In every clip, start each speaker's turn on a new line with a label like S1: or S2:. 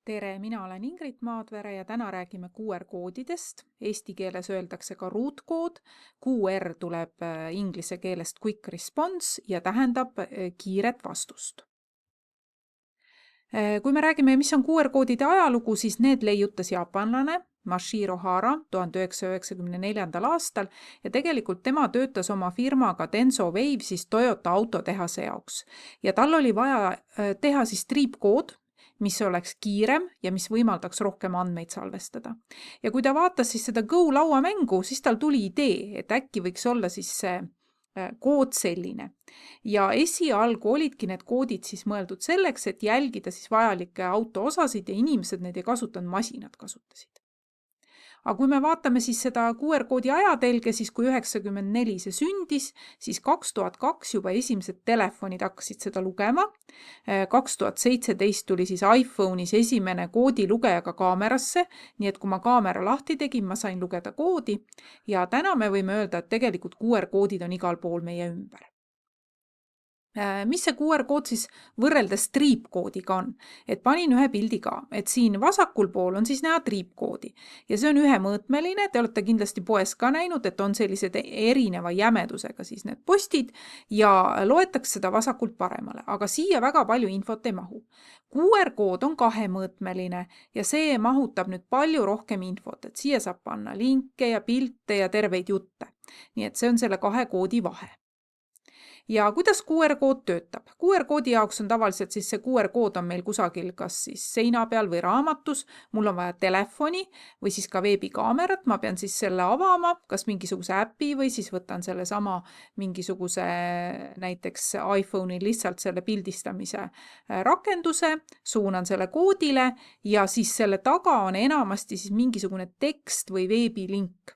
S1: Tere, mina olen Ingrid Maadvere ja täna räägime QR-koodidest. Eesti keeles öeldakse ka ruutkood. QR tuleb inglise keelest quick response ja tähendab kiiret vastust. Kui me räägime, mis on QR-koodide ajalugu, siis need leiutas jaapanlane Mashiro Hara 1994. aastal ja tegelikult tema töötas oma firmaga Denso Wave siis Toyota autotehase jaoks. Ja tal oli vaja teha siis triipkood, mis oleks kiirem ja mis võimaldaks rohkem andmeid salvestada. Ja kui ta vaatas siis seda Go lauamängu, siis tal tuli idee, et äkki võiks olla siis see kood selline. Ja esialgu olidki need koodid siis mõeldud selleks, et jälgida siis vajalikke autoosasid ja inimesed need ei kasutanud, masinad kasutasid. Aga kui me vaatame siis seda QR-koodi ajatelge, siis kui 1994 see sündis, siis 2002 juba esimesed telefonid hakkasid seda lugema. 2017 tuli siis iPhone'is esimene koodilugejaga kaamerasse, nii et kui ma kaamera lahti tegin, ma sain lugeda koodi ja täna me võime öelda, et tegelikult QR-koodid on igal pool meie ümber. Mis see QR-kood siis võrreldes triipkoodiga on? Et panin ühe pildi ka, et siin vasakul pool on siis näha triipkoodi ja see on ühemõõtmeline, te olete kindlasti poes ka näinud, et on sellised erineva jämedusega siis need postid ja loetakse seda vasakult paremale, aga siia väga palju infot ei mahu. QR-kood on kahemõõtmeline ja see mahutab nüüd palju rohkem infot, et siia saab panna linke ja pilte ja terveid jutte. Nii et see on selle kahe koodi vahe. Ja kuidas QR-kood töötab? QR-koodi jaoks on tavaliselt siis see QR-kood on meil kusagil kas siis seina peal või raamatus, mul on vaja telefoni või siis ka veebikaamerat, ma pean siis selle avama, kas mingisuguse äpi või siis võtan selle sama mingisuguse näiteks iPhone'i lihtsalt selle pildistamise rakenduse, suunan selle koodile ja siis selle taga on enamasti siis mingisugune tekst või veebilink.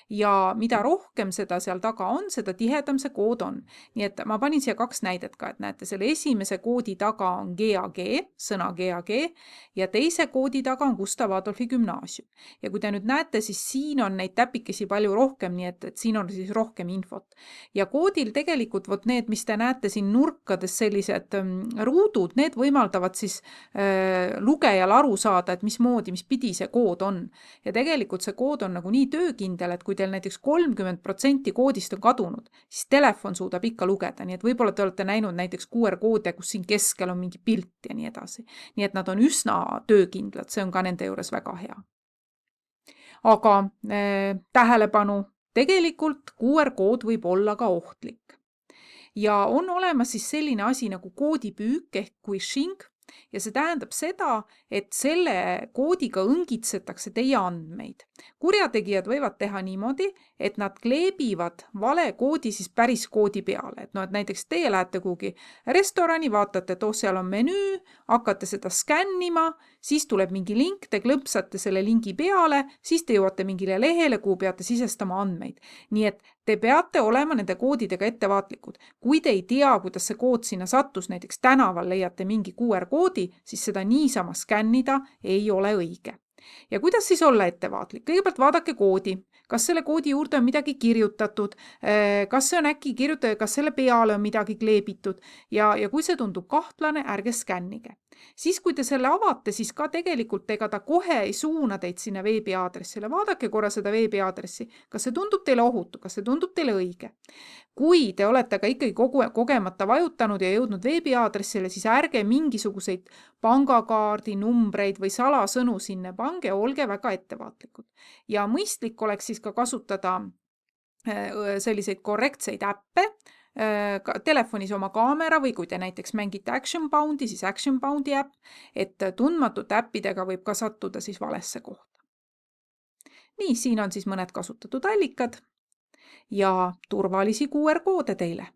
S1: Ja mida rohkem seda seal taga on, seda tihedam see kood on. Nii et ma panin siia kaks näidet ka, et näete, selle esimese koodi taga on GAG, sõna GAG, ja teise koodi taga on Gustav Adolfi gümnaasium. Ja kui te nüüd näete, siis siin on neid täpikesi palju rohkem, nii et siin on siis rohkem infot. Ja koodil tegelikult vot need, mis te näete siin nurkades sellised ruudud, need võimaldavad siis lugejal aru saada, et mismoodi, mis pidi see kood on. Ja tegelikult see kood on nagu nii töökindel, et kui teil näiteks 30% koodist on kadunud, siis telefon suudab ikka lugeda, nii et võib-olla te olete näinud näiteks QR-koode, kus siin keskel on mingi pilt ja nii edasi. Nii et nad on üsna töökindlad, see on ka nende juures väga hea. Aga tähelepanu, tegelikult QR-kood võib olla ka ohtlik. Ja on olemas siis selline asi nagu koodipüük ehk phishing, ja see tähendab seda, et selle koodiga õngitsetakse teie andmeid. Kurjategijad võivad teha niimoodi, et nad kleebivad vale koodi siis päris koodi peale. Et näiteks teie lähete kuhugi restorani, vaatate, et seal on menüü, hakkate seda skännima, siis tuleb mingi link, te klõpsate selle lingi peale, siis te jõuate mingile lehele, kuhu peate sisestama andmeid. Nii et te peate olema nende koodidega ettevaatlikud. Kui te ei tea, kuidas see kood sinna sattus, näiteks tänaval leiate mingi QR-koodi, siis seda niisama skännida ei ole õige. Ja kuidas siis olla ettevaatlik? Kõigepealt vaadake koodi. Kas selle koodi juurde on midagi kirjutatud? Kas see on äkki kirjutatud, kas selle peale on midagi kleebitud? Ja kui see tundub kahtlane, ärge skännige. Siis kui te selle avate, siis ka tegelikult ega ta kohe ei suuna teid sinna veebiaadressile. Vaadake korra seda veebiaadressi. Kas see tundub teile ohutu? Kas see tundub teile õige? Kui te olete ka ikkagi kogemata vajutanud ja jõudnud veebiaadressile, siis ärge mingisuguseid pangakaardi numbreid või salasõnu sinna pange, olge väga ettevaatlikud. Ja mõistlik oleks siis ka kasutada selliseid korrektseid äppe, telefonis oma kaamera või kui te näiteks mängite Action Boundi, siis Action Boundi äpp, et tundmatute äppidega võib ka sattuda siis valesse kohta. Nii, siin on siis mõned kasutatud allikad ja turvalisi QR-koode teile.